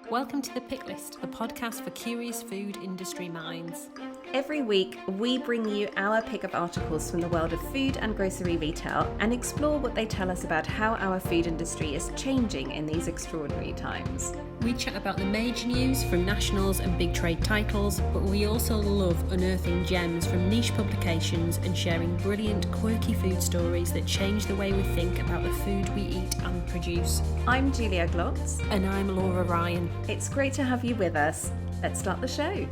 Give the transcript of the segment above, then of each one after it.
Welcome to The Pick List, the podcast for curious food industry minds. Every week, we bring you our pick of articles from the world of food and grocery retail and explore what they tell us about how our food industry is changing in these extraordinary times. We chat about the major news from nationals and big trade titles, but we also love unearthing gems from niche publications and sharing brilliant, quirky food stories that change the way we think about the food we eat and produce. I'm Julia Glotz. And I'm Laura Ryan. It's great to have you with us. Let's start the show.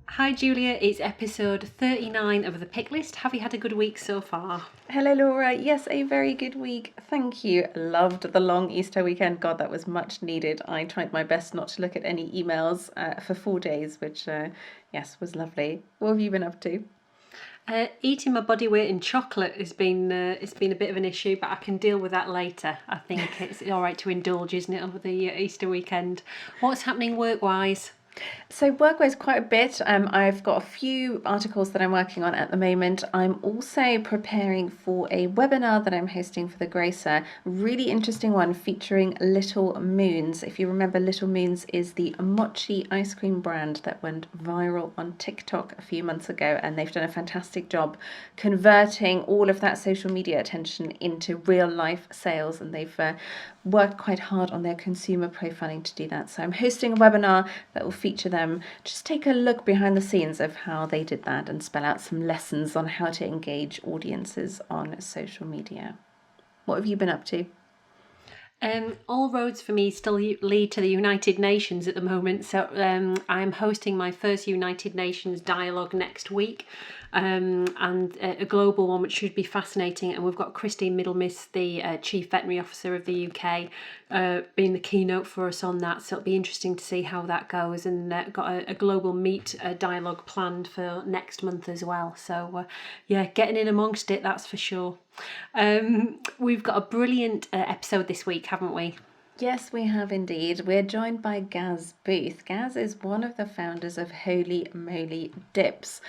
Hi Julia, it's episode 39 of The Pick List. Have you had a good week so far? Hello Laura, yes, a very good week. Thank you. Loved the long Easter weekend. God, that was much needed. I tried my best not to look at any emails for 4 days, which, yes, was lovely. What have you been up to? Eating my body weight in chocolate has been it's been a bit of an issue, but I can deal with that later. I think it's all right to indulge, isn't it, over the Easter weekend? What's happening work-wise? So work-wise quite a bit. I've got a few articles that I'm working on at the moment. I'm also preparing for a webinar that I'm hosting for the Grocer. Really interesting one featuring Little Moons. If you remember, Little Moons is the mochi ice cream brand that went viral on TikTok a few months ago, and they've done a fantastic job converting all of that social media attention into real life sales, and they've worked quite hard on their consumer profiling to do that. So I'm hosting a webinar that will feature them. Just take a look behind the scenes of how they did that and spell out some lessons on how to engage audiences on social media. What have you been up to? All roads for me still lead to the United Nations at the moment. So I'm hosting my first United Nations dialogue next week, and a global one, which should be fascinating. And we've got Christine Middlemiss, the Chief Veterinary Officer of the UK, being the keynote for us on that. So it'll be interesting to see how that goes. And got a global meet dialogue planned for next month as well. So yeah, getting in amongst it, that's for sure. We've got a brilliant episode this week, haven't we? Yes, we have indeed. We're joined by Gaz Booth. Gaz is one of the founders of Holy Moly Dips,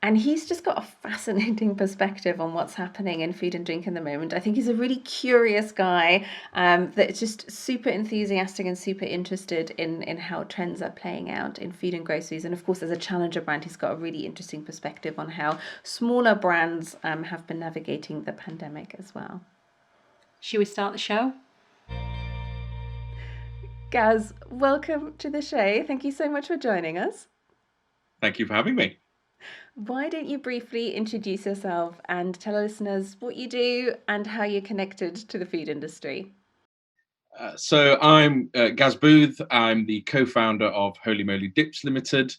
and he's just got a fascinating perspective on what's happening in food and drink in the moment. I think he's a really curious guy that's just super enthusiastic and super interested in how trends are playing out in food and groceries. And of course, as a challenger brand, he's got a really interesting perspective on how smaller brands have been navigating the pandemic as well. Should we start the show? Gaz, welcome to the show. Thank you so much for joining us. Thank you for having me. Why don't you briefly introduce yourself and tell our listeners what you do and how you're connected to the food industry? So I'm Gaz Booth. I'm the co-founder of Holy Moly Dips Limited.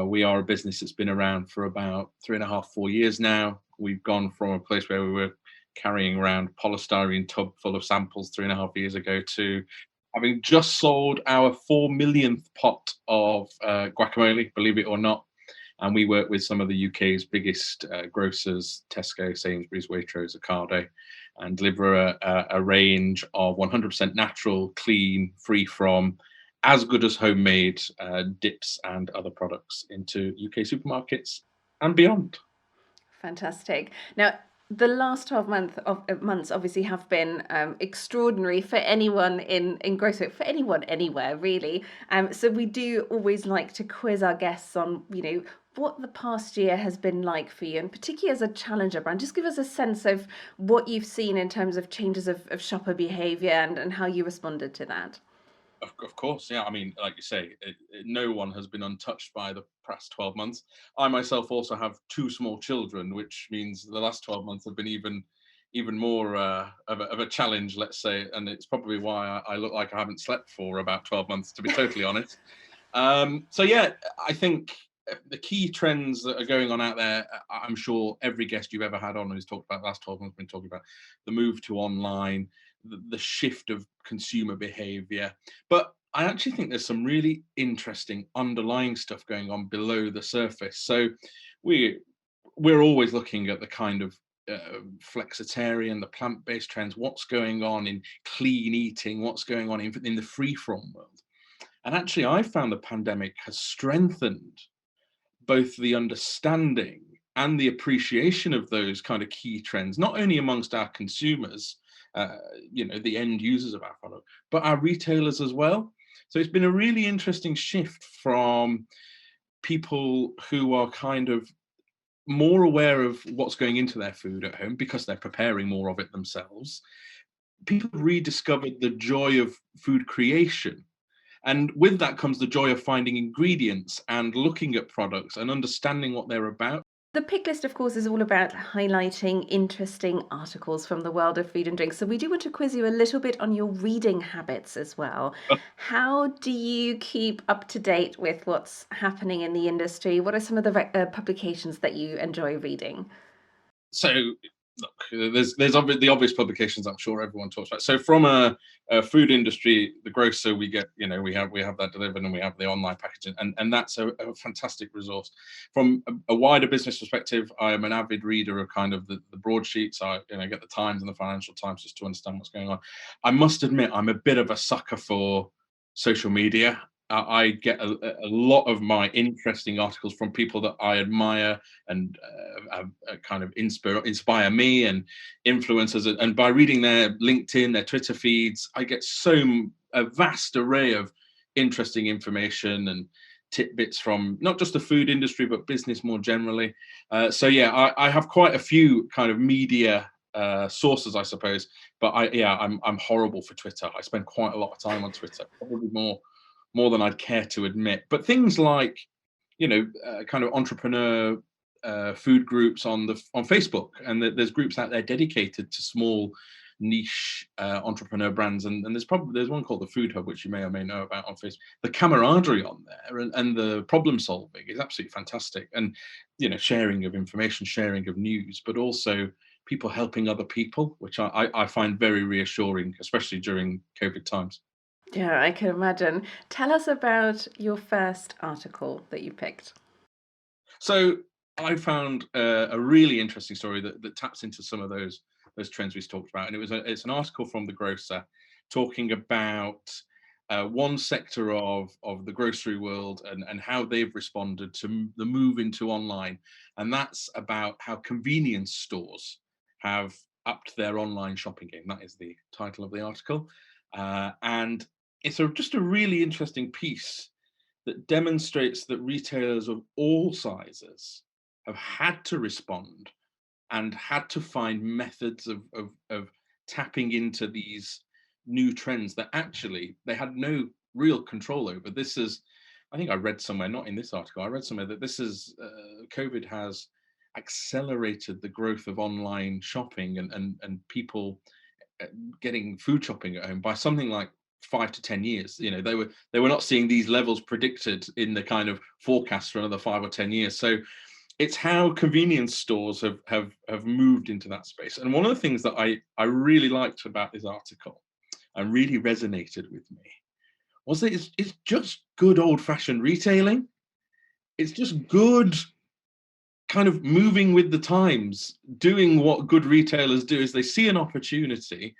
We are a business that's been around for about 3.5, 4 years now. We've gone from a place where we were carrying around polystyrene tub full of samples 3.5 years ago to having just sold our 4 millionth pot of guacamole, believe it or not. And we work with some of the UK's biggest grocers, Tesco, Sainsbury's, Waitrose, Ocado, and deliver a range of 100% natural, clean, free from, as good as homemade dips and other products into UK supermarkets and beyond. Fantastic. Now, the last 12 months obviously have been extraordinary for anyone in grocery, for anyone anywhere really. So we do always like to quiz our guests on, what the past year has been like for you, and particularly as a challenger brand. Just give us a sense of what you've seen in terms of changes of shopper behaviour and how you responded to that. Of course, yeah. I mean, like you say, no one has been untouched by the past 12 months. I myself also have 2 small children, which means the last 12 months have been even more of a challenge, let's say. And it's probably why I look like I haven't slept for about 12 months, to be totally honest. So yeah, I think the key trends that are going on out there, I'm sure every guest you've ever had on who's talked about the last 12 months been talking about the move to online, the shift of consumer behavior. But I actually think there's some really interesting underlying stuff going on below the surface. So we're always looking at the kind of flexitarian, the plant-based trends, what's going on in clean eating, what's going on in the free-from world. And actually, I found the pandemic has strengthened both the understanding and the appreciation of those kind of key trends, not only amongst our consumers, the end users of our product, but our retailers as well. So it's been a really interesting shift from people who are kind of more aware of what's going into their food at home because they're preparing more of it themselves. People rediscovered the joy of food creation. And with that comes the joy of finding ingredients and looking at products and understanding what they're about. The pick list, of course, is all about highlighting interesting articles from the world of food and drink. So we do want to quiz you a little bit on your reading habits as well. How do you keep up to date with what's happening in the industry? What are some of the publications that you enjoy reading? So look, there's the obvious publications I'm sure everyone talks about. So from a food industry, the grocer, we get, we have that delivered, and we have the online packaging, and that's a fantastic resource. From a wider business perspective, I am an avid reader of kind of the broadsheets. I get the Times and the Financial Times just to understand what's going on. I must admit, I'm a bit of a sucker for social media. I get a lot of my interesting articles from people that I admire and kind of inspire me, and influencers. And by reading their LinkedIn, their Twitter feeds, I get a vast array of interesting information and tidbits from not just the food industry, but business more generally. I have quite a few kind of media sources, I suppose. But I'm horrible for Twitter. I spend quite a lot of time on Twitter, probably more than I'd care to admit. But things like, kind of entrepreneur food groups on Facebook, and there's groups out there dedicated to small niche entrepreneur brands, and there's one called the Food Hub, which you may or may know about on Facebook. The camaraderie on there and the problem solving is absolutely fantastic, and sharing of information, sharing of news, but also people helping other people, which I find very reassuring, especially during COVID times. Yeah, I can imagine. Tell us about your first article that you picked. So I found a really interesting story that taps into some of those trends we talked about, and it's an article from the grocer talking about one sector of the grocery world and how they've responded to the move into online, and that's about how convenience stores have upped their online shopping game. That is the title of the article, and it's just a really interesting piece that demonstrates that retailers of all sizes have had to respond and had to find methods of tapping into these new trends that actually they had no real control over. I think I read somewhere, not in this article, I read somewhere that COVID has accelerated the growth of online shopping and people getting food shopping at home by something like 5 to 10 years. They were not seeing these levels predicted in the kind of forecast for another 5 or 10 years. So it's how convenience stores have moved into that space. And one of the things that I really liked about this article and really resonated with me was that it's just good old-fashioned retailing. It's just good kind of moving with the times, doing what good retailers do. Is they see an opportunity,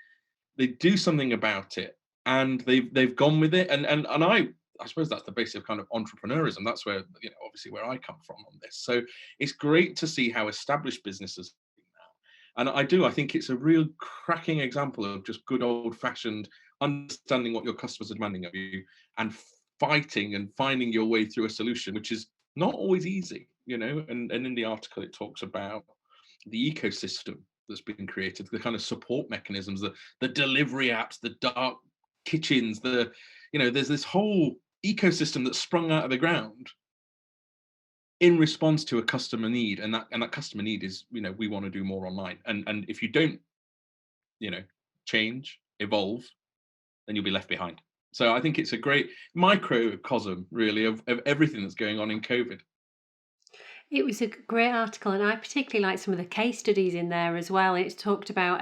they do something about it, and they've gone with it. And I suppose that's the basic of kind of entrepreneurism. That's where, obviously where I come from on this. So it's great to see how established businesses now. And I think it's a real cracking example of just good old fashioned understanding what your customers are demanding of you and fighting and finding your way through a solution, which is not always easy, and in the article it talks about the ecosystem that's been created, the kind of support mechanisms, the delivery apps, the dark kitchens, there's this whole ecosystem that's sprung out of the ground in response to a customer need, and that customer need is, we want to do more online, and if you don't, change, evolve, then you'll be left behind. So I think it's a great microcosm, really, of everything that's going on in COVID. It was a great article, and I particularly like some of the case studies in there as well. It's talked about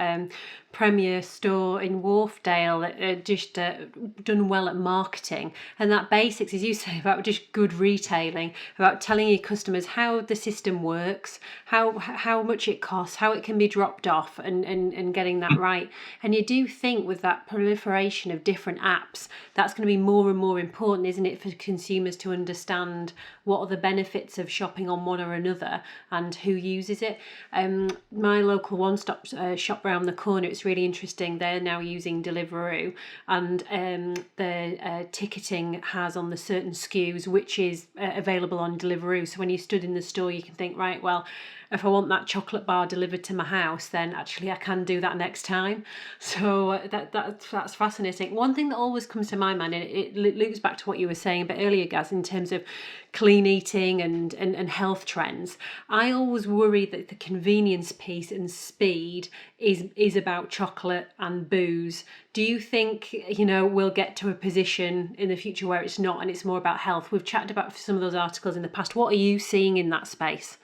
Premier store in Wharfdale that just done well at marketing, and that basics, as you say, about just good retailing, about telling your customers how the system works, how much it costs, how it can be dropped off, and getting that right. And you do think with that proliferation of different apps, that's going to be more and more important, isn't it, for consumers to understand what are the benefits of shopping on one or another and who uses it. My local one-stop shop round the corner, it's that's really interesting. They're now using Deliveroo, and the ticketing has on the certain SKUs which is available on Deliveroo. So when you stood in the store, you can think, right, well, if I want that chocolate bar delivered to my house, then actually I can do that next time. So that's fascinating. One thing that always comes to my mind, and it loops back to what you were saying a bit earlier, Gaz, in terms of clean eating and health trends. I always worry that the convenience piece and speed is about chocolate and booze. Do you think, we'll get to a position in the future where it's not and it's more about health? We've chatted about some of those articles in the past. What are you seeing in that space?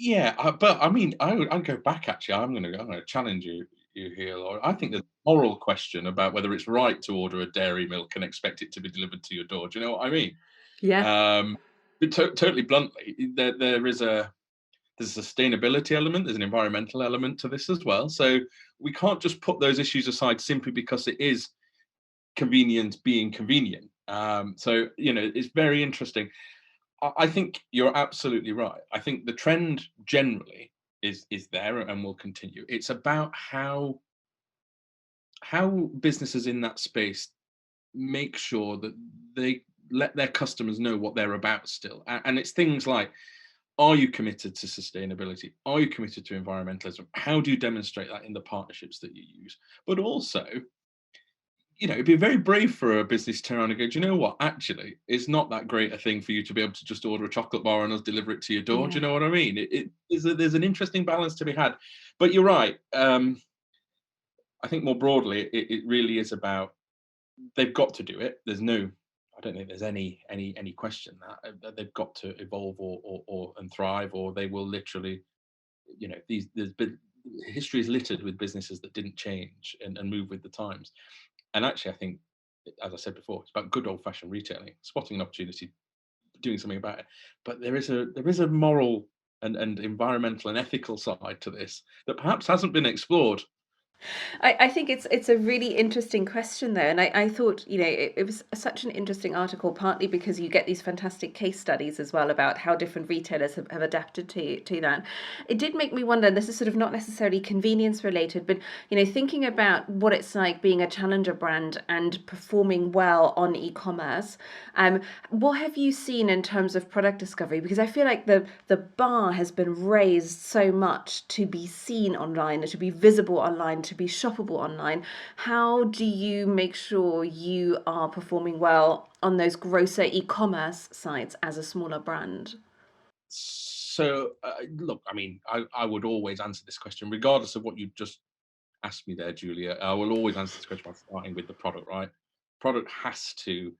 Yeah, but I mean, I'd go back actually. I'm gonna challenge you here, Laura. I think there's a moral question about whether it's right to order a dairy milk and expect it to be delivered to your door. Do you know what I mean? Yeah. But totally bluntly, there's a sustainability element, there's an environmental element to this as well. So we can't just put those issues aside simply because it is convenient being convenient. So it's very interesting. I think you're absolutely right. I think the trend generally is there and will continue. It's about how businesses in that space make sure that they let their customers know what they're about still. And it's things like, are you committed to sustainability? Are you committed to environmentalism? How do you demonstrate that in the partnerships that you use? But also, it'd be very brave for a business to turn around and go, do you know what? Actually, it's not that great a thing for you to be able to just order a chocolate bar and us deliver it to your door. Do you Yeah. know what I mean? There's an interesting balance to be had. But you're right. I think more broadly, it really is about, they've got to do it. I don't think there's any question that they've got to evolve or and thrive, or they will literally, history is littered with businesses that didn't change and move with the times. And actually, I think, as I said before, it's about good old-fashioned retailing, spotting an opportunity, doing something about it. But there is a moral and environmental and ethical side to this that perhaps hasn't been explored. I think it's a really interesting question though, and I thought it was such an interesting article, partly because you get these fantastic case studies as well about how different retailers have adapted to that. It did make me wonder, and this is sort of not necessarily convenience related, but thinking about what it's like being a challenger brand and performing well on e-commerce. What have you seen in terms of product discovery? Because I feel like the bar has been raised so much to be seen online, to be visible online, to be shoppable online. How do you make sure you are performing well on those grosser e-commerce sites as a smaller brand? So, look, I mean, I would always answer this question, regardless of what you just asked me there, Julia. I will always answer this question by starting with the product, right? Product has to,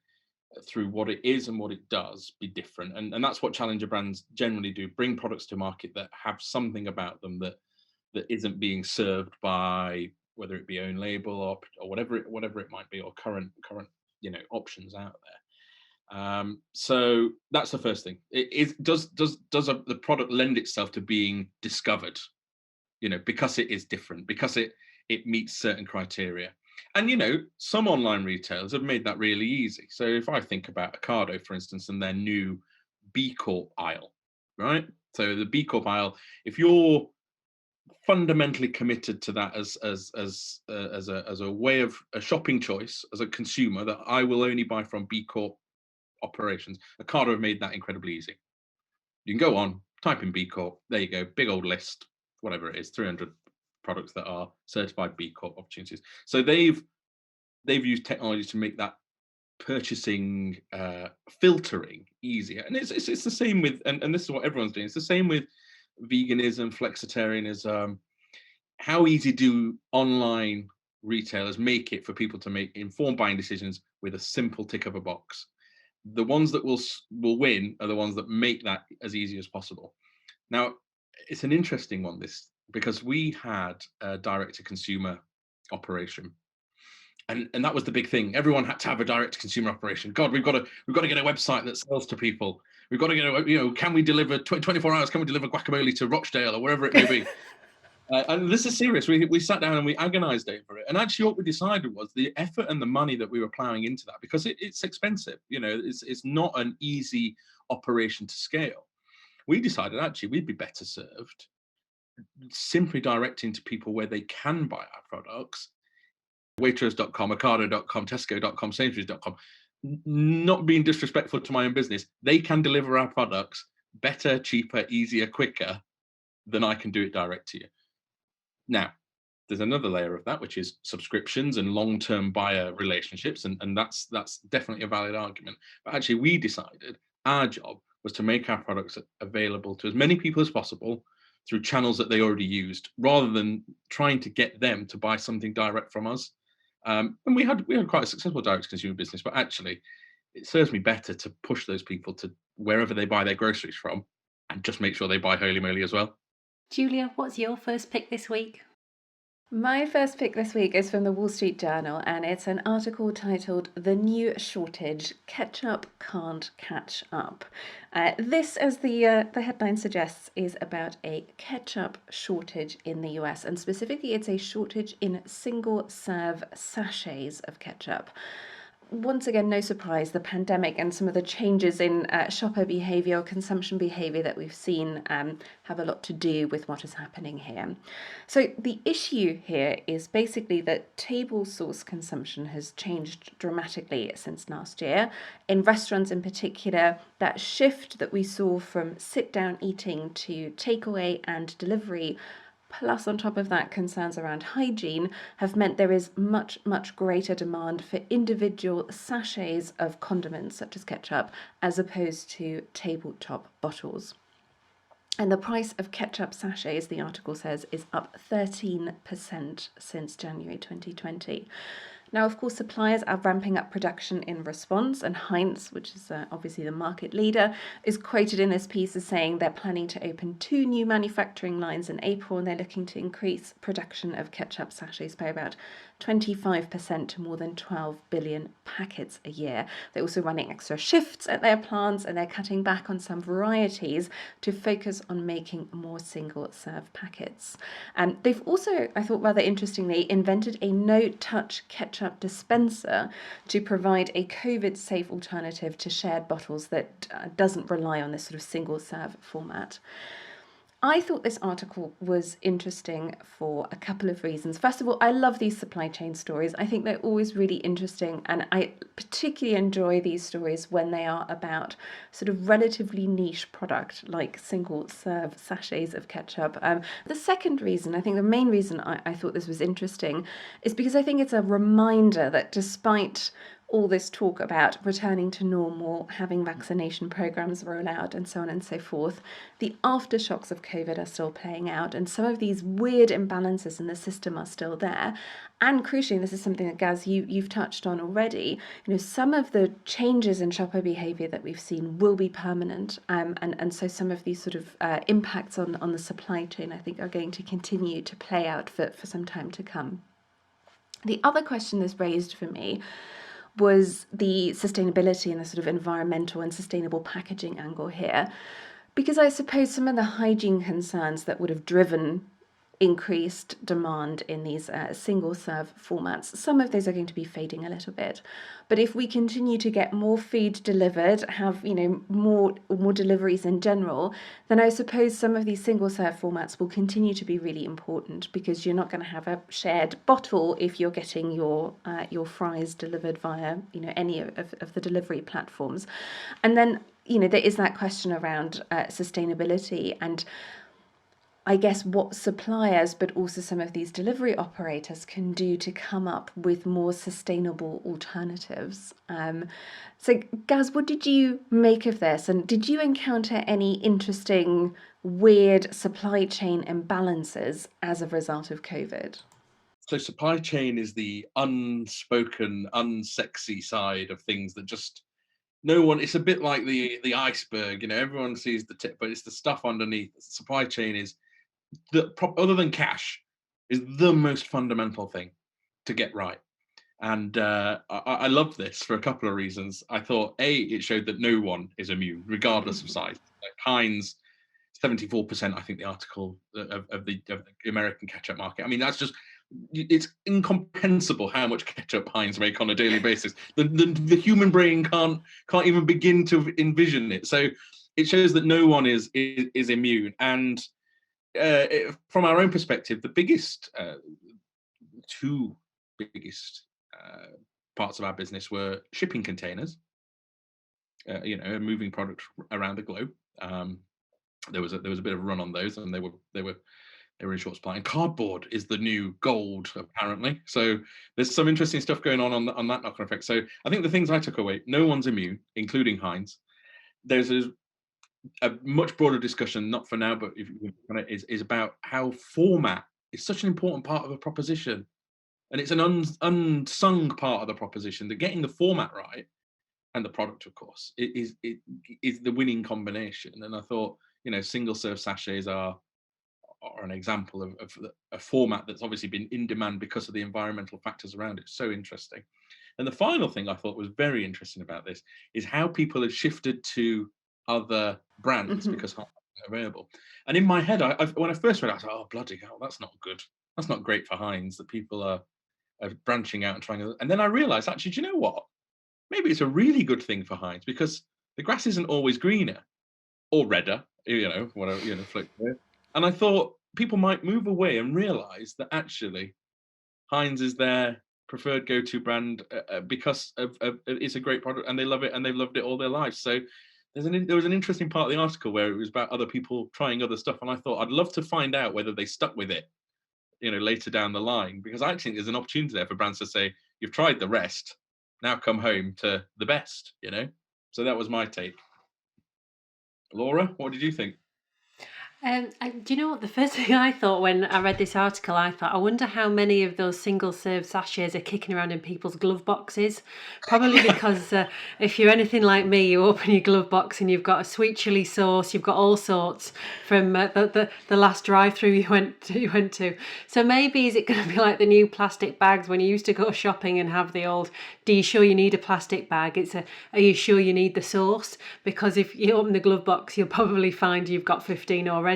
through what it is and what it does, be different. And that's what challenger brands generally do, bring products to market that have something about them that isn't being served by, whether it be own label or whatever it might be, or current options out there. So that's the first thing. Does the product lend itself to being discovered? Because it is different, because it meets certain criteria. And some online retailers have made that really easy. So if I think about Ocado, for instance, and their new B Corp aisle, right? So the B Corp aisle, if you're fundamentally committed to that as a way of a shopping choice as a consumer, that I will only buy from B Corp operations, Ocado have made that incredibly easy. You can go on, type in B Corp, there you go, big old list, whatever it is, 300 products that are certified B Corp opportunities. So they've used technology to make that purchasing filtering easier. And it's the same with, and this is what everyone's doing, it's the same with veganism, flexitarianism. How easy do online retailers make it for people to make informed buying decisions with a simple tick of a box? The ones that will win are the ones that make that as easy as possible. Now, it's an interesting one, this, because we had a direct-to-consumer operation, and that was the big thing. Everyone had to have a direct-to-consumer operation. God, we've got to get a website that sells to people. We've got to get can we deliver 24 hours? Can we deliver guacamole to Rochdale or wherever it may be? And this is serious. We sat down and we agonized over it. And actually what we decided was the effort and the money that we were plowing into that, because it's expensive. It's not an easy operation to scale. We decided actually we'd be better served simply directing to people where they can buy our products, Waitrose.com, Ocado.com, Tesco.com, Sainsbury's.com, not being disrespectful to my own business, they can deliver our products better, cheaper, easier, quicker than I can do it direct to you. Now, there's another layer of that, which is subscriptions and long-term buyer relationships, and that's definitely a valid argument. But actually, we decided our job was to make our products available to as many people as possible through channels that they already used, rather than trying to get them to buy something direct from us. And we had quite a successful direct consumer business, but actually, it serves me better to push those people to wherever they buy their groceries from, and just make sure they buy Holy Moly as well. Julia, what's your first pick this week? My first pick this week is from the Wall Street Journal, and it's an article titled "The New Shortage: Ketchup Can't Catch Up." This, as the headline suggests, is about a ketchup shortage in the US, and specifically it's a shortage in single-serve sachets of ketchup. Once again, no surprise, the pandemic and some of the changes in shopper behaviour or consumption behaviour that we've seen have a lot to do with what is happening here. So the issue here is basically that table sauce consumption has changed dramatically since last year. In restaurants in particular, that shift that we saw from sit-down eating to takeaway and delivery, plus on top of that concerns around hygiene, have meant there is much, much greater demand for individual sachets of condiments such as ketchup as opposed to tabletop bottles. And the price of ketchup sachets, the article says, is up 13% since January 2020. Now, of course, suppliers are ramping up production in response, and Heinz, which is obviously the market leader, is quoted in this piece as saying they're planning to open 2 new manufacturing lines in April, and they're looking to increase production of ketchup sachets by about 25% to more than 12 billion packets a year. They're also running extra shifts at their plants, and they're cutting back on some varieties to focus on making more single-serve packets. They've also, I thought rather interestingly, invented a no-touch ketchup dispenser to provide a COVID-safe alternative to shared bottles that doesn't rely on this sort of single-serve format. I thought this article was interesting for a couple of reasons. First of all, I love these supply chain stories. I think they're always really interesting, and I particularly enjoy these stories when they are about sort of relatively niche product like single-serve sachets of ketchup. The second reason, I think the main reason I thought this was interesting, is because I think it's a reminder that despite all this talk about returning to normal, having vaccination programs roll out, and so on and so forth, the aftershocks of COVID are still playing out, and some of these weird imbalances in the system are still there. And crucially, and this is something that Gaz, you've touched on already, some of the changes in shopper behaviour that we've seen will be permanent, and so some of these sort of impacts on the supply chain, I think, are going to continue to play out for some time to come. The other question this raised for me was the sustainability and the sort of environmental and sustainable packaging angle here. Because I suppose some of the hygiene concerns that would have driven increased demand in these single-serve formats, some of those are going to be fading a little bit. But if we continue to get more food delivered, have more deliveries in general, then I suppose some of these single-serve formats will continue to be really important, because you're not going to have a shared bottle if you're getting your fries delivered via any of the delivery platforms. And then there is that question around sustainability, and I guess what suppliers, but also some of these delivery operators, can do to come up with more sustainable alternatives. So, Gaz, what did you make of this? And did you encounter any interesting, weird supply chain imbalances as a result of COVID? So supply chain is the unspoken, unsexy side of things that just no one. It's a bit like the iceberg. Everyone sees the tip, but it's the stuff underneath. Supply chain is other than cash, is the most fundamental thing to get right. And I love this for a couple of reasons. I thought, it showed that no one is immune, regardless of size. Like Heinz, 74%, I think the article of the American ketchup market. I mean, it's incomprehensible how much ketchup Heinz make on a daily basis. The human brain can't even begin to envision it. So it shows that no one is immune. And from our own perspective, the two biggest parts of our business were shipping containers, moving product around the globe. There was a bit of a run on those, and they were in short supply. And cardboard is the new gold, apparently. So there's some interesting stuff going on that knock-on effect. So I think the things I took away: no one's immune, including Heinz. There's a much broader discussion, not for now, but if is about how format is such an important part of a proposition, and it's an unsung part of the proposition. That getting the format right and the product, of course, is the winning combination. And I thought, single serve sachets are an example of a format that's obviously been in demand because of the environmental factors around it. So interesting. And the final thing I thought was very interesting about this is how people have shifted to other brands because Heinz are available. And in my head, when I first read it, I was like, oh, bloody hell, that's not good. That's not great for Heinz that people are branching out and trying. And then I realized, actually, do you know what? Maybe it's a really good thing for Heinz, because the grass isn't always greener or redder, whatever, float there. And I thought people might move away and realize that actually Heinz is their preferred go-to brand because of it's a great product, and they love it, and they've loved it all their lives. So there was an interesting part of the article where it was about other people trying other stuff, and I thought I'd love to find out whether they stuck with it, later down the line, because I think there's an opportunity there for brands to say, you've tried the rest, now come home to the best, So that was my take. Laura, what did you think? Do you know what? The first thing I thought when I read this article, I wonder how many of those single-serve sachets are kicking around in people's glove boxes. Probably because if you're anything like me, you open your glove box and you've got a sweet chili sauce, you've got all sorts from the last drive-through you went to. So maybe is it going to be like the new plastic bags when you used to go shopping and have the old, do you sure you need a plastic bag? Are you sure you need the sauce? Because if you open the glove box, you'll probably find you've got 15 already.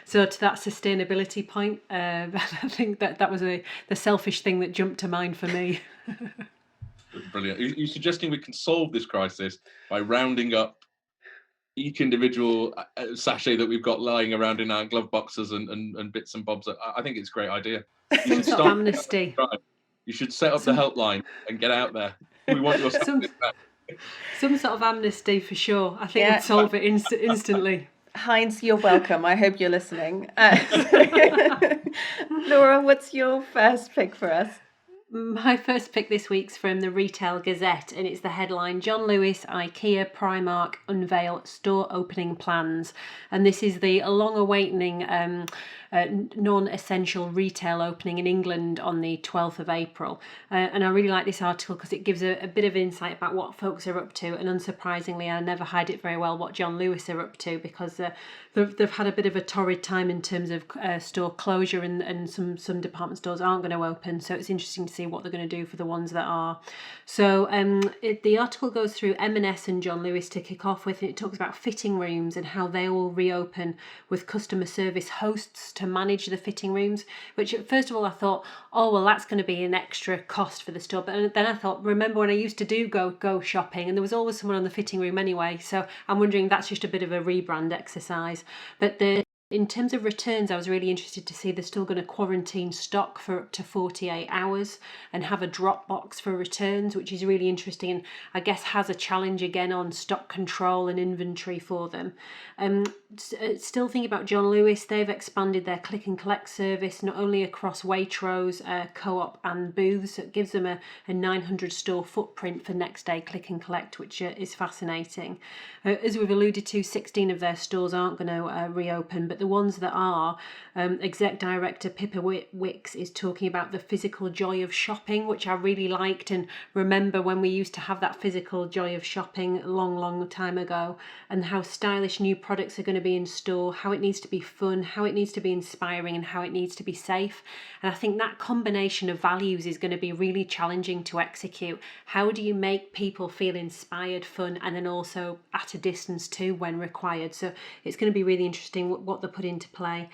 So to that sustainability point, I think that was the selfish thing that jumped to mind for me. Brilliant. You're suggesting we can solve this crisis by rounding up each individual sachet that we've got lying around in our glove boxes and bits and bobs. I think it's a great idea. Some sort of amnesty. You should set up the helpline and get out there. We want your sachets back. Some sort of amnesty for sure. I think we'd solve it instantly. Heinz, you're welcome. I hope you're listening. Laura, what's your first pick for us? My first pick this week's from the Retail Gazette, and it's the headline, John Lewis, IKEA, Primark unveil store opening plans. And this is the long-awaiting non-essential retail opening in England on the 12th of April. And I really like this article because it gives a bit of insight about what folks are up to. And unsurprisingly, I never hide it very well what John Lewis are up to, because they've had a bit of a torrid time in terms of store closure, and some department stores aren't going to open. So it's interesting to see what they're going to do for the ones that are. So the article goes through M&S and John Lewis to kick off with, and it talks about fitting rooms and how they will reopen with customer service hosts to manage the fitting rooms, which first of all I thought, oh well, that's going to be an extra cost for the store, but then I thought, remember when I used to go shopping and there was always someone on the fitting room anyway, so I'm wondering that's just a bit of a rebrand exercise. But in terms of returns, I was really interested to see they're still going to quarantine stock for up to 48 hours and have a drop box for returns, which is really interesting, and I guess has a challenge again on stock control and inventory for them. Still thinking about John Lewis, they've expanded their click and collect service not only across Waitrose, Co-op and Booths. It gives them a 900 store footprint for next day click and collect, which is fascinating. As we've alluded to, 16 of their stores aren't going to reopen, but the ones that are, Exec Director Pippa Wicks is talking about the physical joy of shopping, which I really liked, and remember when we used to have that physical joy of shopping a long time ago, and how stylish new products are going to be in store, how it needs to be fun, how it needs to be inspiring, and how it needs to be safe. And I think that combination of values is going to be really challenging to execute. How do you make people feel inspired, fun, and then also at a distance too when required? So it's going to be really interesting what they put into play.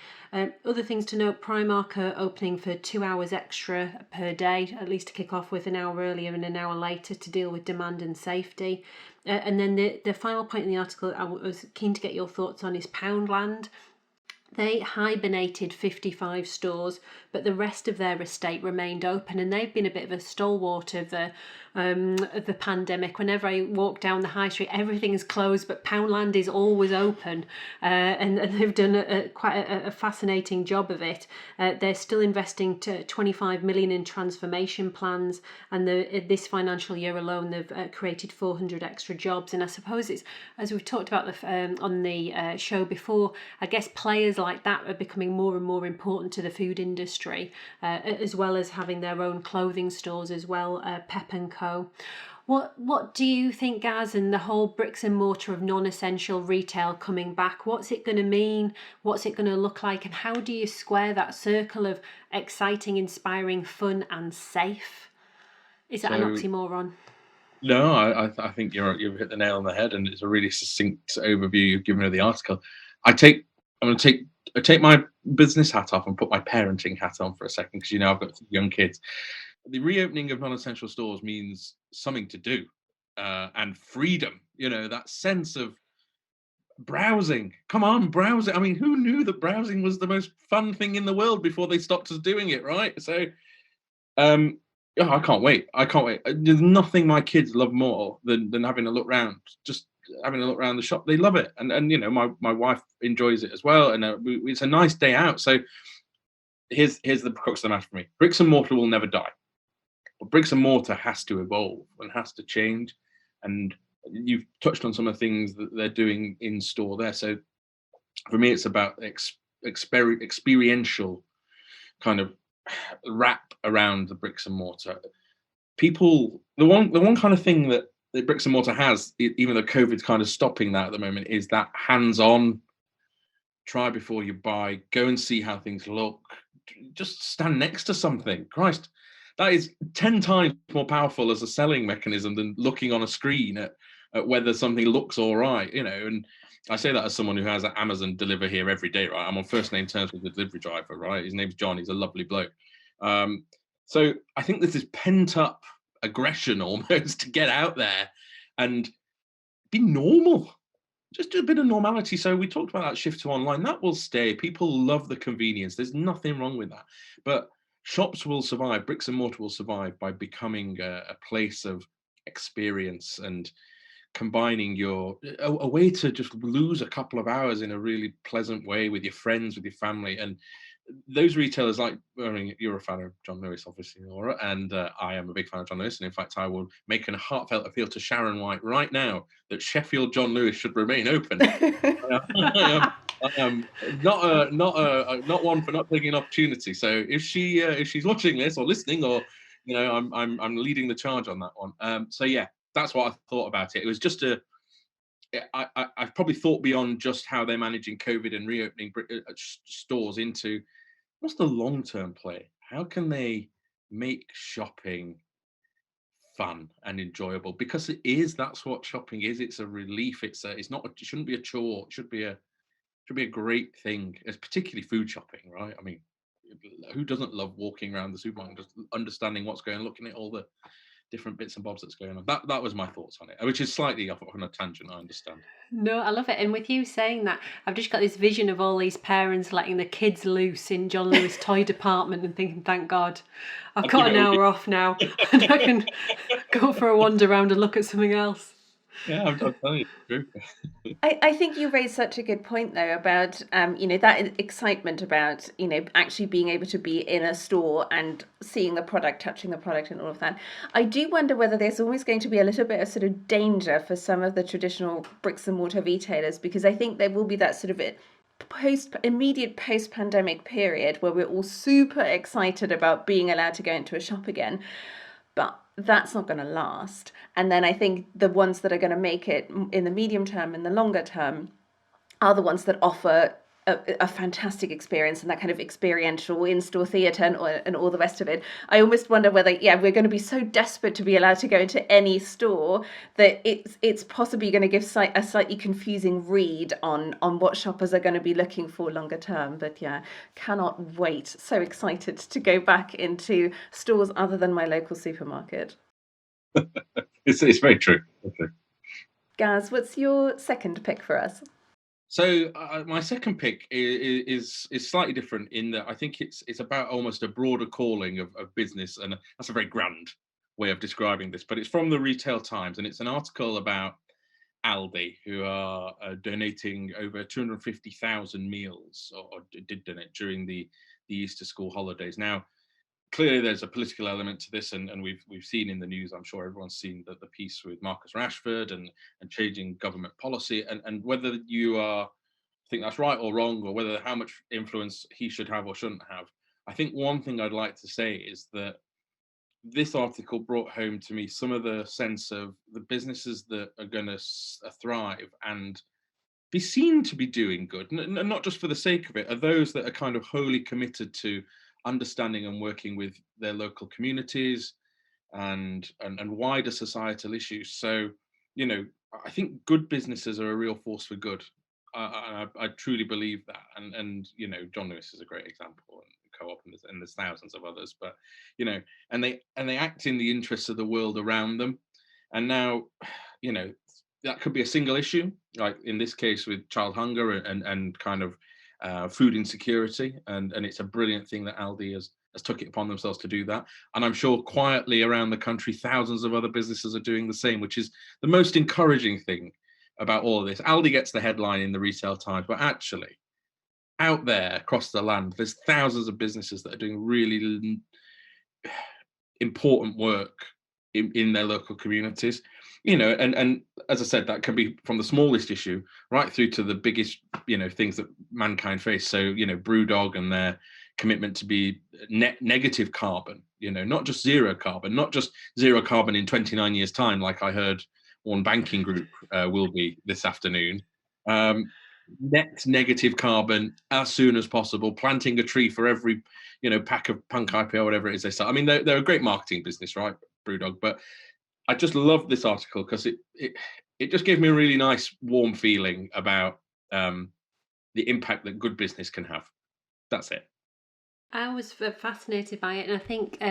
Other things to note, Primark are opening for 2 hours extra per day, at least to kick off with, an hour earlier and an hour later to deal with demand and safety. And then the final point in the article I was keen to get your thoughts on is Poundland. They hibernated 55 stores, but the rest of their estate remained open, and they've been a bit of a stalwart of the pandemic. Whenever I walk down the high street, everything is closed, but Poundland is always open, and they've done quite a fascinating job of it. They're still investing to 25 million in transformation plans, and this financial year alone, they've created 400 extra jobs. And I suppose it's, as we've talked about on the show before, I guess players like that are becoming more and more important to the food industry, as well as having their own clothing stores as well, Pep & Co. What do you think, Gaz, and the whole bricks and mortar of non-essential retail coming back? What's it going to mean? What's it going to look like? And how do you square that circle of exciting, inspiring, fun and safe? Is that an oxymoron? No, I think you've hit the nail on the head, and it's a really succinct overview you've given of the article. I'm going to take my business hat off and put my parenting hat on for a second, because I've got young kids. The reopening of non-essential stores means something to do, and freedom. That sense of browsing. Come on, browsing. I mean, who knew that browsing was the most fun thing in the world before they stopped us doing it, right? So, I can't wait. There's nothing my kids love more than having a look round. Just having a look around the shop. They love it, and my wife enjoys it as well, and it's a nice day out. So here's the crux of the matter for me. Bricks and mortar will never die, but bricks and mortar has to evolve and has to change. And you've touched on some of the things that they're doing in store there. So for me, it's about experiential kind of wrap around the bricks and mortar. People, the one kind of thing that the bricks and mortar has, even though COVID's kind of stopping that at the moment, is that hands-on, try before you buy, go and see how things look, just stand next to something. Christ, that is 10 times more powerful as a selling mechanism than looking on a screen at whether something looks all right, and I say that as someone who has Amazon deliver here every day, right? I'm on first name terms with the delivery driver, right? His name's John. He's a lovely bloke. So I think there's this pent-up aggression almost to get out there and be normal. Just do a bit of normality. So we talked about that shift to online. That will stay. People love the convenience. There's nothing wrong with that. But shops will survive. Bricks and mortar will survive by becoming a place of experience and combining a way to just lose a couple of hours in a really pleasant way with your friends, with your family. And those retailers, like, I mean, you're a fan of John Lewis, obviously, Laura, and I am a big fan of John Lewis. And in fact, I will make a heartfelt appeal to Sharon White right now that Sheffield John Lewis should remain open. I am not one for not taking an opportunity. So if she's watching this or listening, or I'm leading the charge on that one. So yeah, that's what I thought about it. It was just I've probably thought beyond just how they're managing COVID and reopening stores into what's the long-term play? How can they make shopping fun and enjoyable? Because that's what shopping is. It's a relief. It shouldn't be a chore. It should be a great thing. It's particularly food shopping, right? I mean, who doesn't love walking around the supermarket, just understanding what's going on, looking at all the different bits and bobs that's going on. That was my thoughts on it, which is slightly off on a tangent, I understand. No, I love it. And with you saying that, I've just got this vision of all these parents letting the kids loose in John Lewis toy department and thinking, thank God, I've got an hour off now and I can go for a wander around and look at something else. Yeah, I'm telling you, true. I think you raised such a good point though about that excitement about actually being able to be in a store and seeing the product, touching the product, and all of that. I do wonder whether there's always going to be a little bit of sort of danger for some of the traditional bricks and mortar retailers, because I think there will be that sort of immediate post-pandemic period where we're all super excited about being allowed to go into a shop again, but that's not going to last. And then I think the ones that are going to make it in the medium term, in the longer term, are the ones that offer a fantastic experience and that kind of experiential in-store theatre and all the rest of it. I almost wonder whether, we're going to be so desperate to be allowed to go into any store that it's possibly going to give a slightly confusing read on what shoppers are going to be looking for longer term. But cannot wait. So excited to go back into stores other than my local supermarket. It's very true. Okay. Gaz, what's your second pick for us? So my second pick is slightly different in that I think it's about almost a broader calling of business, and that's a very grand way of describing this. But it's from the Retail Times, and it's an article about Aldi, who are donating over 250,000 meals, or did donate during the Easter school holidays. Now, clearly, there's a political element to this, and we've seen in the news. I'm sure everyone's seen the piece with Marcus Rashford and changing government policy, and whether you think that's right or wrong, or whether how much influence he should have or shouldn't have. I think one thing I'd like to say is that this article brought home to me some of the sense of the businesses that are going to thrive and be seen to be doing good, not just for the sake of it, are those that are kind of wholly committed to understanding and working with their local communities and wider societal issues. So, you know, I think good businesses are a real force for good. I truly believe that, and you know, John Lewis is a great example, and Co-op, and there's thousands of others. But you know, and they act in the interests of the world around them. And now, you know, that could be a single issue, like in this case with child hunger and kind of food insecurity, and it's a brilliant thing that Aldi has took it upon themselves to do that. And I'm sure quietly around the country, thousands of other businesses are doing the same, which is the most encouraging thing about all of this. Aldi gets the headline in the Retail Times, but actually, out there across the land, there's thousands of businesses that are doing really important work in their local communities. You know, and as I said, that can be from the smallest issue right through to the biggest, you know, things that mankind face. So, you know, Brewdog and their commitment to be negative carbon, you know, not just zero carbon, not just zero carbon in 29 years' time, like I heard one banking group will be this afternoon. Net negative carbon as soon as possible, planting a tree for every, you know, pack of punk IPA or whatever it is they sell. I mean, they're a great marketing business, right, Brewdog? But I just love this article because it just gave me a really nice, warm feeling about the impact that good business can have. That's it. I was fascinated by it, and I think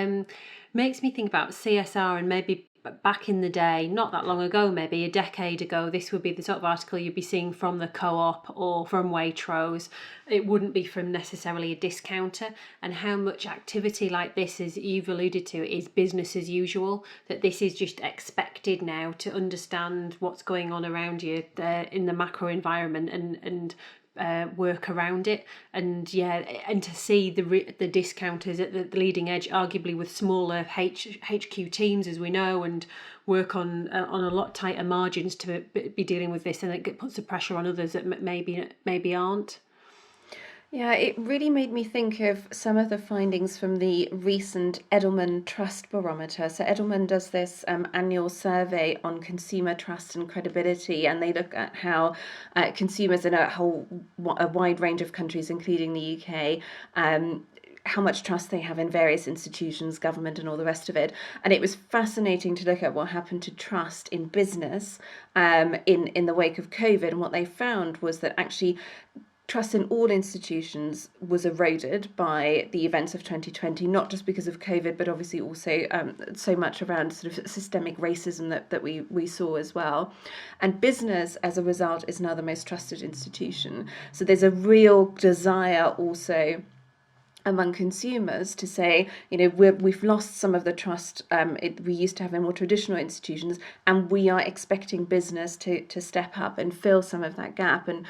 makes me think about CSR, and maybe back in the day, not that long ago, maybe a decade ago, this would be the sort of article you'd be seeing from the Co-op or from Waitrose. It wouldn't be from necessarily a discounter, and how much activity like this, as you've alluded to, is business as usual, that this is just expected now to understand what's going on around you in the macro environment and work around it. And yeah, and to see the discounters at the leading edge, arguably with smaller HQ teams, as we know, and work on a lot tighter margins to be dealing with this, and it puts the pressure on others that maybe aren't. Yeah, it really made me think of some of the findings from the recent Edelman Trust Barometer. So Edelman does this annual survey on consumer trust and credibility, and they look at how consumers in a wide range of countries, including the UK, how much trust they have in various institutions, government, and all the rest of it. And it was fascinating to look at what happened to trust in business in the wake of COVID. And what they found was that actually trust in all institutions was eroded by the events of 2020, not just because of COVID, but obviously also so much around sort of systemic racism that we saw as well. And business, as a result, is now the most trusted institution. So there's a real desire also among consumers to say, you know, we've lost some of the trust we used to have in more traditional institutions, and we are expecting business to step up and fill some of that gap. And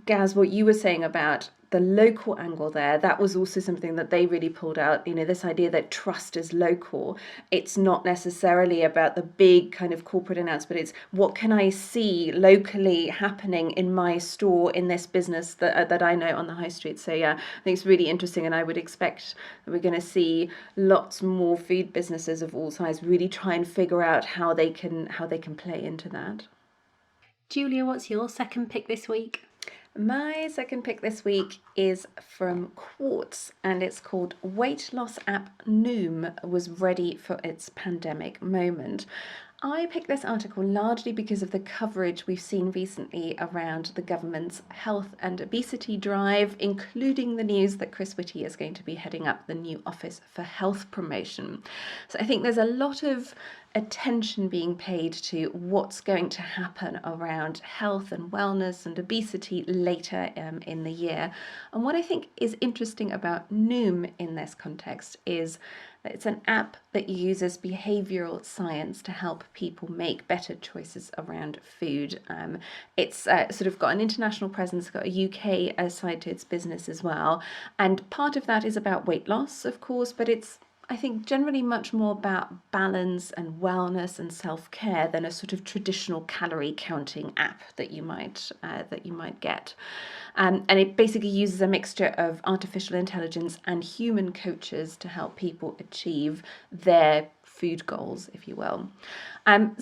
Gaz, what you were saying about the local angle there, that was also something that they really pulled out, you know, this idea that trust is local. It's not necessarily about the big kind of corporate announcement, it's what can I see locally happening in my store, in this business that I know on the high street. So yeah, I think it's really interesting, and I would expect that we're going to see lots more food businesses of all sizes really try and figure out how they can play into that. Julia, what's your second pick this week? My second pick this week is from Quartz, and it's called Weight Loss App Noom Was Ready for Its Pandemic Moment. I picked this article largely because of the coverage we've seen recently around the government's health and obesity drive, including the news that Chris Whitty is going to be heading up the new Office for Health Promotion. So I think there's a lot of attention being paid to what's going to happen around health and wellness and obesity later in the year. And what I think is interesting about Noom in this context is that it's an app that uses behavioral science to help people make better choices around food. It's sort of got an international presence, got a UK side to its business as well. And part of that is about weight loss, of course, but it's I think generally much more about balance and wellness and self-care than a sort of traditional calorie counting app that you might get. And it basically uses a mixture of artificial intelligence and human coaches to help people achieve their food goals, if you will.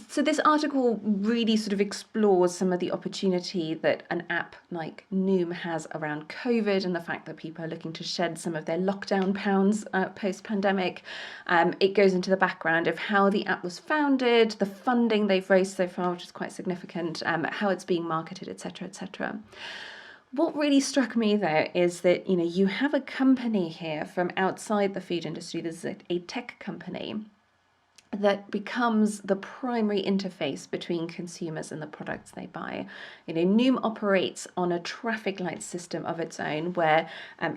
So this article really sort of explores some of the opportunity that an app like Noom has around COVID and the fact that people are looking to shed some of their lockdown pounds post-pandemic. It goes into the background of how the app was founded, the funding they've raised so far, which is quite significant, how it's being marketed, etc., etc. What really struck me though is that you have a company here from outside the food industry. This is a tech company that becomes the primary interface between consumers and the products they buy. Noom operates on a traffic light system of its own where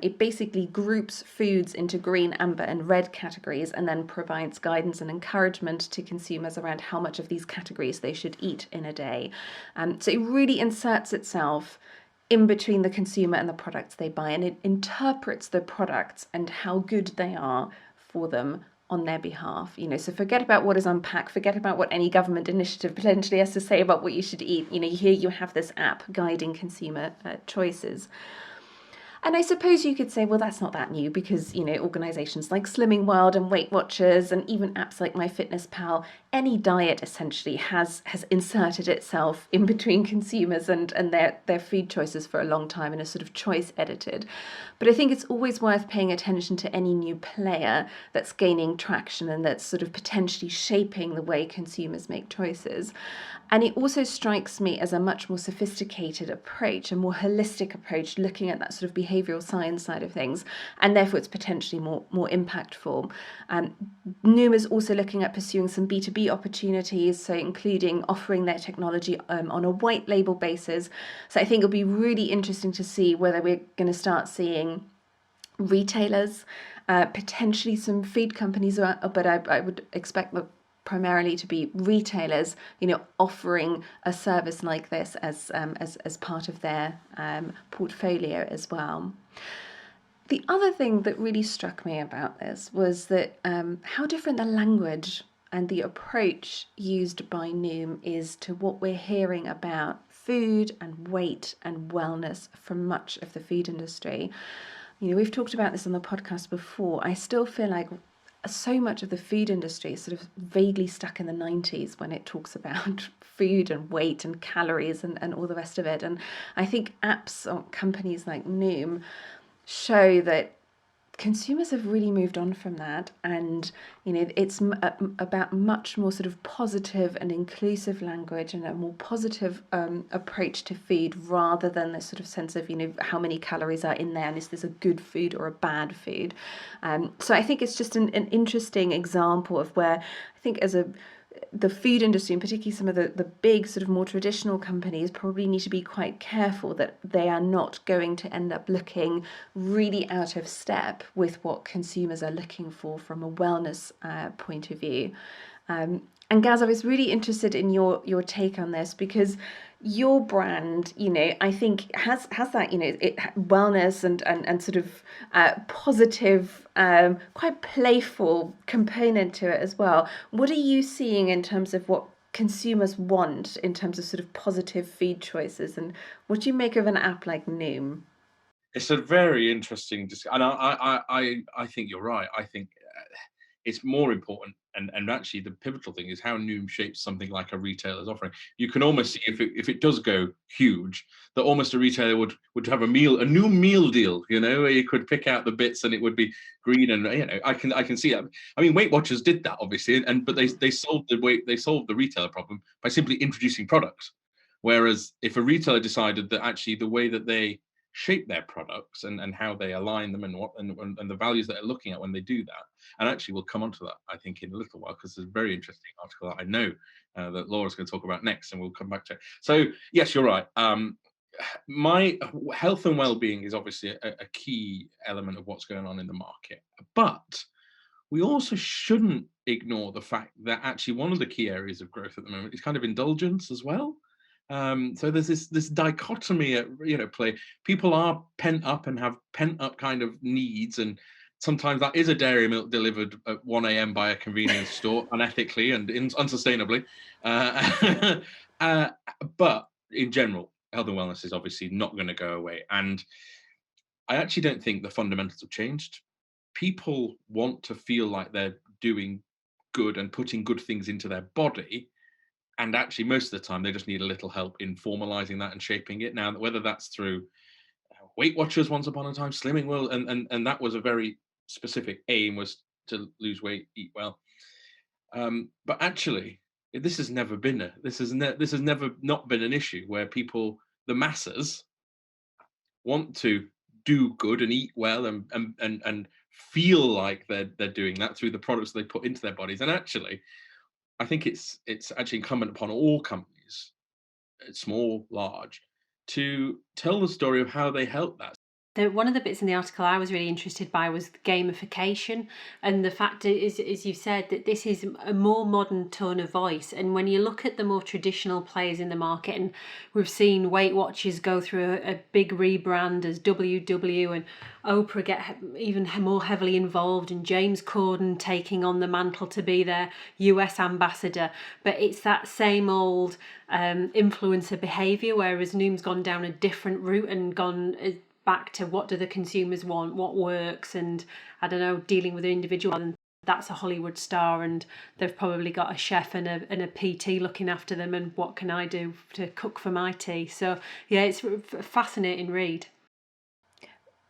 it basically groups foods into green, amber and red categories and then provides guidance and encouragement to consumers around how much of these categories they should eat in a day. So it really inserts itself in between the consumer and the products they buy, and it interprets the products and how good they are for them on their behalf. So forget about what is unpacked, forget about what any government initiative potentially has to say about what you should eat. Here you have this app guiding consumer choices. And I suppose you could say, well, that's not that new because, organisations like Slimming World and Weight Watchers and even apps like MyFitnessPal, any diet essentially has inserted itself in between consumers and their food choices for a long time and is sort of choice edited. But I think it's always worth paying attention to any new player that's gaining traction and that's sort of potentially shaping the way consumers make choices. And it also strikes me as a much more sophisticated approach, a more holistic approach, looking at that sort of behavioural science side of things, and therefore it's potentially more impactful. Noom is also looking at pursuing some B2B opportunities, so including offering their technology on a white label basis. So I think it'll be really interesting to see whether we're going to start seeing retailers, potentially some food companies, but I would expect that primarily to be retailers, offering a service like this as part of their portfolio as well. The other thing that really struck me about this was that how different the language and the approach used by Noom is to what we're hearing about food and weight and wellness from much of the food industry. We've talked about this on the podcast before. I still feel like so much of the food industry is sort of vaguely stuck in the 90s when it talks about food and weight and calories and all the rest of it. And I think apps or companies like Noom show that consumers have really moved on from that, and it's about much more sort of positive and inclusive language and a more positive approach to food rather than this sort of sense of how many calories are in there and is this a good food or a bad food. So I think it's just an interesting example of where I think the food industry, and particularly some of the big sort of more traditional companies, probably need to be quite careful that they are not going to end up looking really out of step with what consumers are looking for from a wellness point of view. And Gaz, I was really interested in your take on this because your brand, I think has that, wellness and sort of positive, quite playful component to it as well. What are you seeing in terms of what consumers want in terms of sort of positive food choices, and what do you make of an app like Noom? It's a very interesting discussion, and I think you're right. I think it's more important, and actually the pivotal thing is how Noom shapes something like a retailer's offering. You can almost see if it does go huge, that almost a retailer would have a new meal deal, where you could pick out the bits and it would be green, and I can see that. I mean, Weight Watchers did that obviously, but they solved the retailer problem by simply introducing products. Whereas if a retailer decided that actually the way that they shape their products and how they align them and the values that they're looking at when they do that, and actually we'll come on to that I think in a little while, because there's a very interesting article that I know that Laura's going to talk about next, and we'll come back to it. So yes, you're right. My health and well-being is obviously a key element of what's going on in the market, but we also shouldn't ignore the fact that actually one of the key areas of growth at the moment is kind of indulgence as well. So there's this dichotomy at play. People are pent up and have pent up kind of needs, and sometimes that is a dairy milk delivered at 1 a.m. by a convenience store, unethically and unsustainably. Uh, uh, but in general, health and wellness is obviously not going to go away, and I actually don't think the fundamentals have changed. People want to feel like they're doing good and putting good things into their body, and actually most of the time they just need a little help in formalizing that and shaping it. Now, whether that's through Weight Watchers once upon a time, Slimming World, and that was a very specific aim, was to lose weight, eat well. But actually, this has never not been an issue where people, the masses, want to do good and eat well and feel like they're doing that through the products they put into their bodies. And actually, I think it's actually incumbent upon all companies, small, large, to tell the story of how they help that. One of the bits in the article I was really interested by was gamification, and the fact is, as you said, that this is a more modern tone of voice. And when you look at the more traditional players in the market, and we've seen Weight Watchers go through a big rebrand as WW, and Oprah get even more heavily involved, and James Corden taking on the mantle to be their US ambassador. But it's that same old influencer behaviour, whereas Noom's gone down a different route and gone back to what do the consumers want, what works, and I don't know, dealing with an individual, and that's a Hollywood star, and they've probably got a chef and a PT looking after them, and what can I do to cook for my tea? So yeah, it's a fascinating read.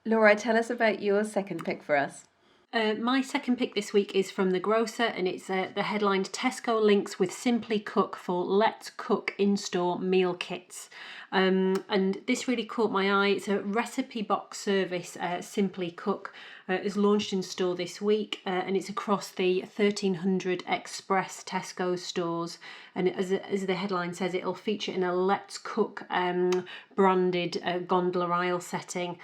Laura, tell us about your second pick for us. My second pick this week is from The Grocer, and it's the headlined Tesco links with SimplyCook for Let's Cook in-store meal kits. And this really caught my eye. It's a recipe box service. SimplyCook is launched in store this week, and it's across the 1,300 Express Tesco stores. And as the headline says, it'll feature in a Let's Cook branded gondola aisle setting.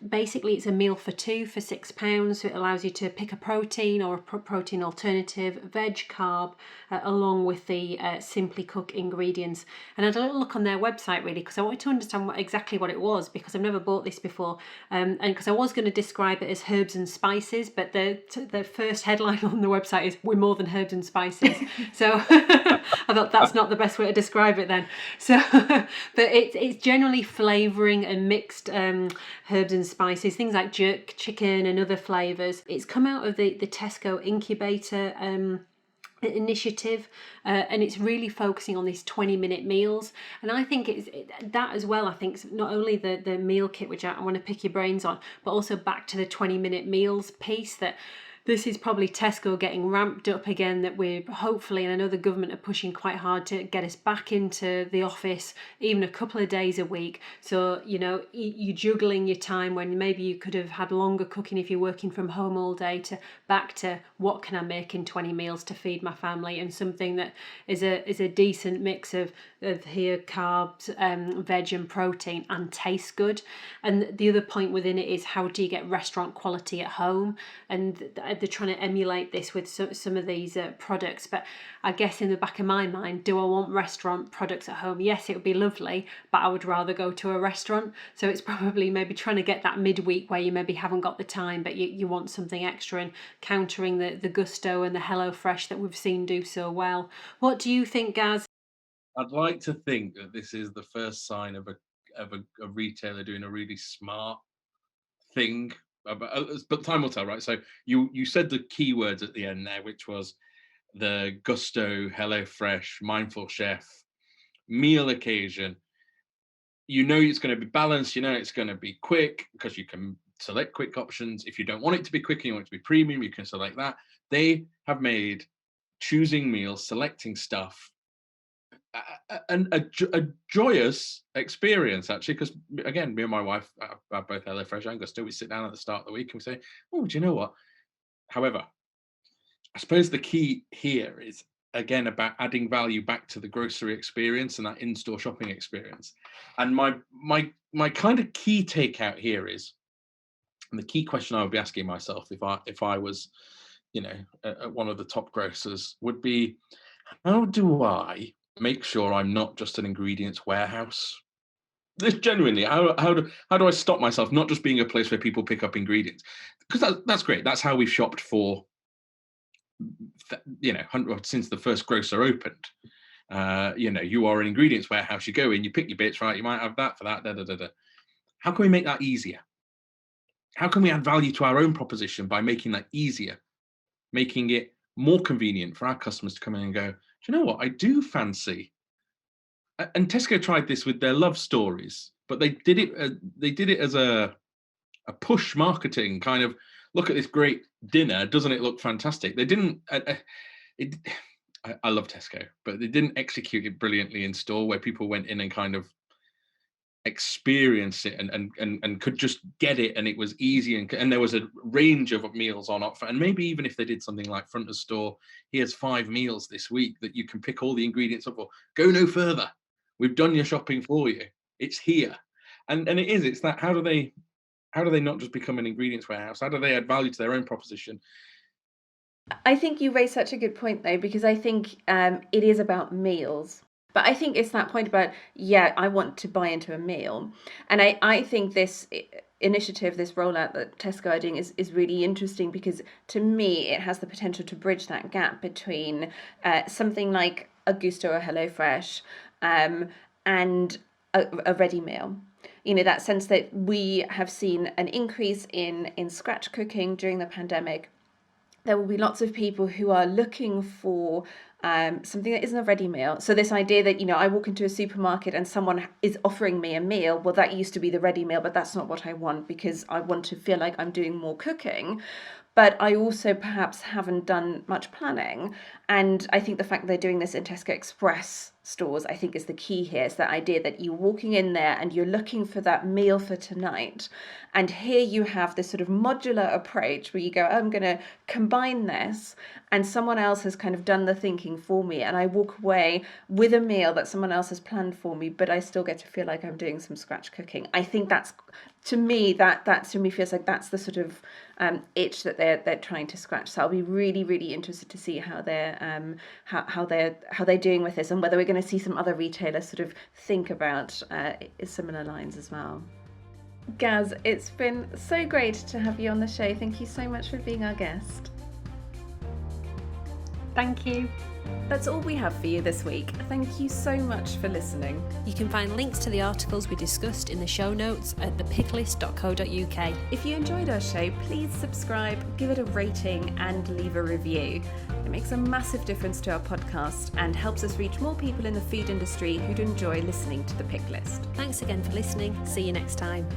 Basically, it's a meal for two for £6, so it allows you to pick a protein or a protein alternative, veg, carb, along with the SimplyCook ingredients. And I had a little look on their website really, because I wanted to understand exactly what it was, because I've never bought this before, and because I was going to describe it as herbs and spices, but the first headline on the website is "We're more than herbs and spices." So I thought that's not the best way to describe it then. So, but it's generally flavouring and mixed herbs and spices, things like jerk chicken and other flavours. It's come out of the Tesco incubator initiative, and it's really focusing on these 20-minute meals. And I think it's that as well. I think it's not only the meal kit, which I want to pick your brains on, but also back to the 20-minute meals piece, that this is probably Tesco getting ramped up again, that we're hopefully, and I know the government are pushing quite hard to get us back into the office even a couple of days a week. So, you're juggling your time when maybe you could have had longer cooking if you're working from home all day, to back to what can I make in 20 meals to feed my family, and something that is a decent mix of here carbs, veg and protein, and tastes good. And the other point within it is, how do you get restaurant quality at home? And they're trying to emulate this with some of these products. But I guess in the back of my mind, do I want restaurant products at home? Yes, it would be lovely, but I would rather go to a restaurant. So it's probably maybe trying to get that midweek where you maybe haven't got the time, but you want something extra, and countering the Gusto and the HelloFresh that we've seen do so well. What do you think, Gaz? I'd like to think that this is the first sign of a retailer doing a really smart thing but time will tell, right? So you said the key words at the end there, which was the Gusto, HelloFresh, Mindful Chef, meal occasion. You know it's going to be balanced. You know it's going to be quick because you can select quick options. If you don't want it to be quick and you want it to be premium, you can select that. They have made choosing meals, selecting stuff, a joyous experience, actually, because again, me and my wife are both HelloFresh and Gusto. We sit down at the start of the week and we say, oh, do you know what? However, I suppose the key here is, again, about adding value back to the grocery experience and that in-store shopping experience. And my kind of key takeout here is, and the key question I would be asking myself if I was, at one of the top grocers, would be, how do I make sure I'm not just an ingredients warehouse? This genuinely, how do I stop myself not just being a place where people pick up ingredients? Because that's great. That's how we've shopped for, since the first grocer opened. You are an ingredients warehouse. You go in, you pick your bits, right? You might have that for that. How can we make that easier? How can we add value to our own proposition by making that easier, making it more convenient for our customers to come in and go, do you know what? I do fancy. And Tesco tried this with their love stories, but they did it as a push marketing kind of, look at this great dinner, doesn't it look fantastic? They didn't. I love Tesco, but they didn't execute it brilliantly in store, where people went in and kind of experienced it and could just get it, and it was easy, and there was a range of meals on offer. And maybe even if they did something like front of store, here's 5 meals this week that you can pick all the ingredients up for. Go no further. We've done your shopping for you. It's here, and it's that. How do they not just become an ingredients warehouse? How do they add value to their own proposition? I think you raised such a good point, though, because I think it is about meals. But I think it's that point about, I want to buy into a meal. And I think this initiative, this rollout that Tesco are doing is really interesting, because to me, it has the potential to bridge that gap between something like a Gusto or HelloFresh and a ready meal. That sense that we have seen an increase in scratch cooking during the pandemic. There will be lots of people who are looking for something that isn't a ready meal. So this idea that, I walk into a supermarket and someone is offering me a meal, well, that used to be the ready meal, but that's not what I want, because I want to feel like I'm doing more cooking. But I also perhaps haven't done much planning. And I think the fact that they're doing this in Tesco Express stores, I think, is the key here. It's that idea that you're walking in there and you're looking for that meal for tonight. And here you have this sort of modular approach where you go, I'm going to combine this, and someone else has kind of done the thinking for me. And I walk away with a meal that someone else has planned for me, but I still get to feel like I'm doing some scratch cooking. I think that to me feels like that's the sort of itch that they're trying to scratch. So I'll be really, really interested to see how they're doing with this, and whether we're going to see some other retailers sort of think about similar lines as well. Gaz, it's been so great to have you on the show. Thank you so much for being our guest. Thank you. That's all we have for you this week. Thank you so much for listening. You can find links to the articles we discussed in the show notes at thepicklist.co.uk. If you enjoyed our show, please subscribe, give it a rating, and leave a review. It makes a massive difference to our podcast and helps us reach more people in the food industry who'd enjoy listening to The Pick List. Thanks again for listening. See you next time.